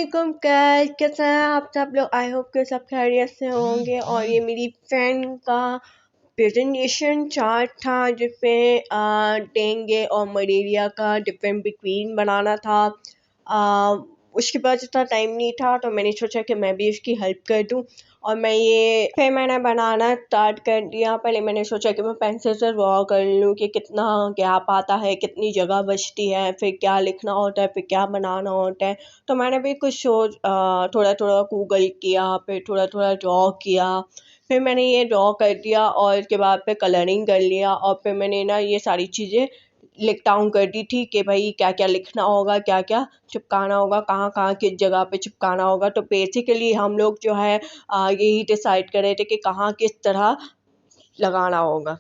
अस्सलामुअलैकुम गाइस, कैसे हैं आप सब लोग। आई होप के सब खैरियत से होंगे। और ये मेरी फ्रेंड का प्रेजेंटेशन चार्ट था जिसपे डेंगू और मलेरिया का डिफरेंट बिटवीन बनाना था। उसके पास इतना टाइम नहीं था तो मैंने सोचा कि मैं भी उसकी हेल्प कर दूं। और फिर मैंने बनाना स्टार्ट कर दिया। पहले मैंने सोचा कि मैं पेंसिल से ड्रॉ कर लूँ कि कितना गैप आता है, कितनी जगह बचती है, फिर क्या लिखना होता है, फिर क्या बनाना होता है। तो मैंने भी कुछ सोच थोड़ा थोड़ा गूगल किया, फिर थोड़ा थोड़ा ड्रॉ किया। फिर मैंने ये ड्रॉ कर दिया और उसके बाद फिर कलरिंग कर लिया। और फिर मैंने ना ये सारी चीज़ें लिख डाउन कर दी थी कि भाई क्या क्या लिखना होगा, क्या क्या चिपकाना होगा, कहाँ कहाँ किस जगह पे चिपकाना होगा। तो बेसिकली हम लोग जो है यही डिसाइड कर रहे थे कि कहाँ किस तरह लगाना होगा।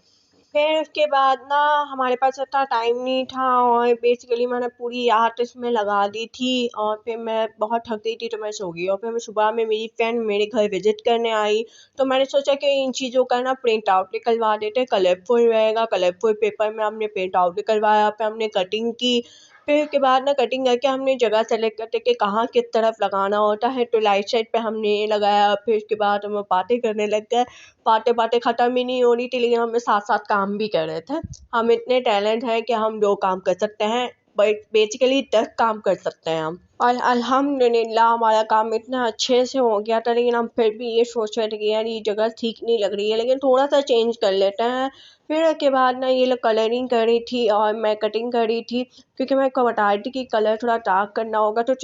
फिर उसके बाद ना हमारे पास इतना टाइम नहीं था और बेसिकली मैंने पूरी रात इसमें लगा दी थी। और फिर मैं बहुत थक गई थी तो मैं सो गई। और फिर मैं सुबह में मेरी फ्रेंड मेरे घर विजिट करने आई तो मैंने सोचा कि इन चीज़ों का ना प्रिंट आउट निकलवा देते, कलरफुल रहेगा। कलरफुल पेपर में हमने प्रिंट आउट निकलवाया, फिर हमने कटिंग की। फिर उसके बाद ना कटिंग करके हमने जगह सेलेक्ट करते कि कहाँ किस तरफ लगाना होता है। तो राइट साइड पे हमने ये लगाया। फिर उसके बाद हम बातें करने लग गए। बातें बातें ख़त्म ही नहीं हो रही थी लेकिन हम साथ साथ काम भी कर रहे थे। हम इतने टैलेंट हैं कि हम 2 काम कर सकते हैं, बट बेसिकली 10 काम कर सकते हैं हम। और अल्हम्दुलिल्लाह हमारा काम इतना अच्छे से हो गया था। लेकिन हम फिर भी ये सोच रहे थे कि यार ये जगह ठीक नहीं लग रही है, लेकिन थोड़ा सा चेंज कर लेते हैं। फिर उसके बाद ना ये लोग कलरिंग कर रही थी और मैं कटिंग कर रही थी, क्योंकि मैं को बता रही थी कि कलर थोड़ा डार्क करना होगा तो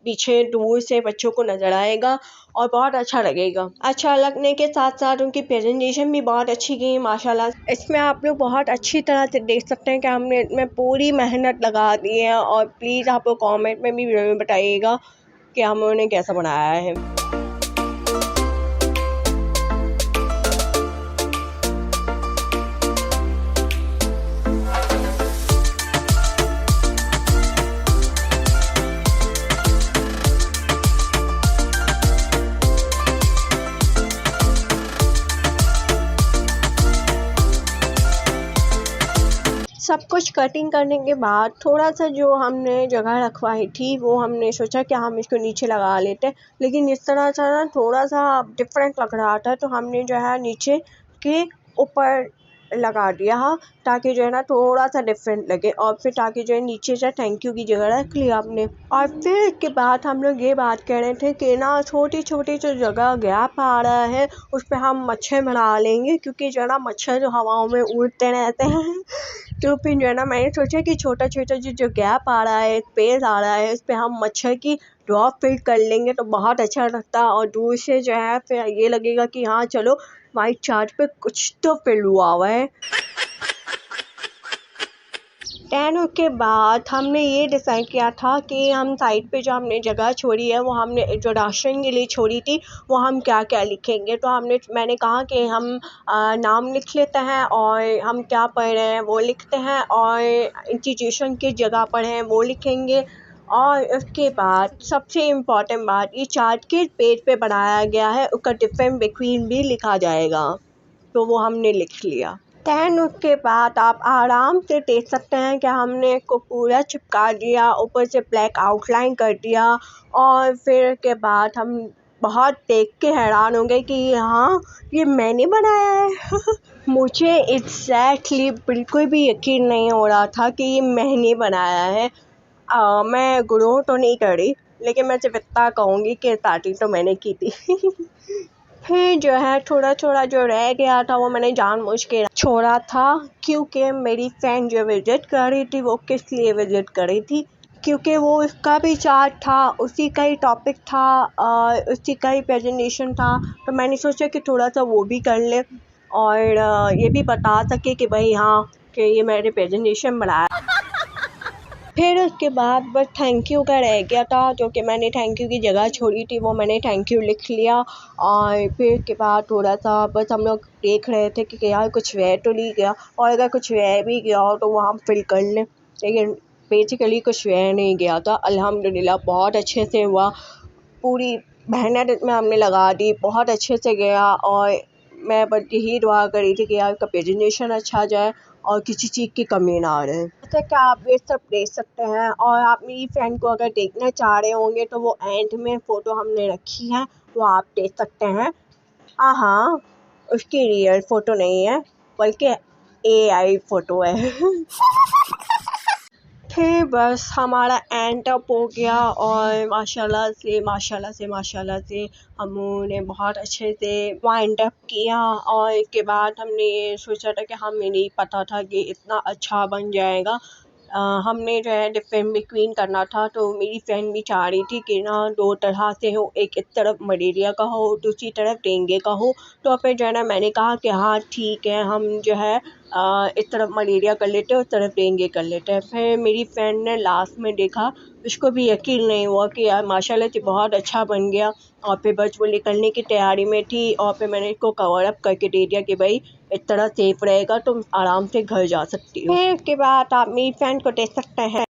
पीछे दूर से बच्चों को नज़र आएगा और बहुत अच्छा लगेगा। अच्छा लगने के साथ साथ उनकी प्रेजेंटेशन भी बहुत अच्छी की माशाल्लाह। इसमें आप लोग बहुत अच्छी तरह से देख सकते हैं कि हमने इसमें पूरी मेहनत लगा दी है। और प्लीज़ आप लोग कमेंट में भी ज़रूर बताइएगा कि हमने कैसा बनाया है। सब कुछ कटिंग करने के बाद थोड़ा सा जो हमने जगह रखवाई थी वो हमने सोचा कि हम इसको नीचे लगा लेते हैं, लेकिन इस तरह से ना थोड़ा सा डिफरेंट लग रहा था तो हमने जो है नीचे के ऊपर लगा दिया ताकि जो है ना थोड़ा सा डिफरेंट लगे। और फिर ताकि जो है नीचे से थैंक यू की जगह रख लिया हमने। और फिर इसके बाद हम लोग ये बात कर रहे थे कि ना छोटी छोटी जो जगह गैप आ रहा है उस पर हम मच्छर बना लेंगे, क्योंकि जो है ना मच्छर जो हवाओं में उड़ते रहते हैं। तो फिर जो है ना मैंने सोचा कि छोटा छोटा जो गैप आ रहा है, स्पेस आ रहा है, उस पर हम मच्छर की ड्रॉप फिल कर लेंगे तो बहुत अच्छा लगता है। और दूर से जो है फिर ये लगेगा कि हाँ चलो वाइट चार्ट पे कुछ तो फिल हुआ हुआ है। उसके बाद हमने ये डिसाइड किया था कि हम साइड पे जो हमने जगह छोड़ी है वो हमने जो राशन के लिए छोड़ी थी वो हम क्या क्या लिखेंगे। तो मैंने कहा कि हम नाम लिख लेते हैं और हम क्या पढ़ रहे हैं वो लिखते हैं और इंस्टीट्यूशन की जगह पर हैं वो लिखेंगे। और उसके बाद सबसे इम्पॉर्टेंट बात, ये चार्ट के पेज पे बनाया गया है, उसका डिफरेंट बिटवीन भी लिखा जाएगा, तो वो हमने लिख लिया। उसके बाद आप आराम से देख सकते हैं कि हमने इसको पूरा चिपका दिया, ऊपर से ब्लैक आउटलाइन कर दिया। और फिर के बाद हम बहुत देख के हैरान हो गए कि हाँ ये मैंने बनाया है। मुझे एग्जैक्टली बिल्कुल भी यकीन नहीं हो रहा था कि ये मैंने बनाया है। मैं गुरु तो नहीं कर रही, लेकिन मैं सिर्फ इतना कहूँगी कि स्टार्टिंग तो मैंने की थी। फिर जो है थोड़ा थोड़ा जो रह गया था वो मैंने जानबूझ के छोड़ा था, क्योंकि मेरी फ्रेंड जो विजिट कर रही थी वो किस लिए विजिट कर रही थी, क्योंकि वो उसका भी चार्ट था, उसी का ही टॉपिक था और उसी का ही प्रेजेंटेशन था। तो मैंने सोचा कि थोड़ा सा वो भी कर ले और ये भी बता सके कि भाई हाँ कि ये मैंने प्रेजेंटेशन बनाया। फिर उसके बाद बस थैंक यू का रह गया था, जो कि मैंने थैंक यू की जगह छोड़ी थी वो मैंने थैंक यू लिख लिया। और फिर उसके बाद थोड़ा सा बस हम लोग देख रहे थे कि यार कुछ रह तो नहीं गया, और अगर कुछ रह भी गया हो तो वो हम फिल कर लें, लेकिन बेसिकली कुछ रह नहीं गया था। अल्हम्दुलिल्लाह बहुत अच्छे से हुआ, पूरी मेहनत इसमें हमने लगा दी, बहुत अच्छे से गया। और मैं बस यही दुआ करी थी कि आपका प्रेजेंटेशन अच्छा जाए और किसी चीज़ की कमी ना रहे। जैसे कि आप ये सब देख सकते हैं, और आप मेरी फ्रेंड को अगर देखना चाह रहे होंगे तो वो एंड में फ़ोटो हमने रखी है, वो आप देख सकते हैं। हाँ, उसकी रियल फ़ोटो नहीं है बल्कि AI फ़ोटो है। फिर बस हमारा एंड अप हो गया और माशाल्लाह से हमने बहुत अच्छे से वाइंड अप किया। और इसके बाद हमने ये सोचा था कि हमें नहीं पता था कि इतना अच्छा बन जाएगा। हमने जो है डिफरेंट बिटवीन करना था, तो मेरी फ्रेंड भी चाह रही थी कि ना 2 तरह से हो, एक इस तरफ मलेरिया का हो, दूसरी तरफ डेंगू का हो। तो फिर जो है ना मैंने कहा कि हाँ ठीक है, हम जो है इस तरफ मलेरिया कर लेते हैं, उस तरफ डेंगू कर लेते हैं। फिर मेरी फ्रेंड ने लास्ट में देखा, उसको भी यकीन नहीं हुआ कि यार माशाल्लाह से बहुत अच्छा बन गया। और फिर बस वो निकलने की तैयारी में थी और फिर मैंने इसको कवर अप करके दे दिया कि भाई इस तरह सेफ रहेगा, तुम आराम से घर जा सकती हो। फिर उसके बाद आप मेरी फ्रेंड को देख सकते हैं।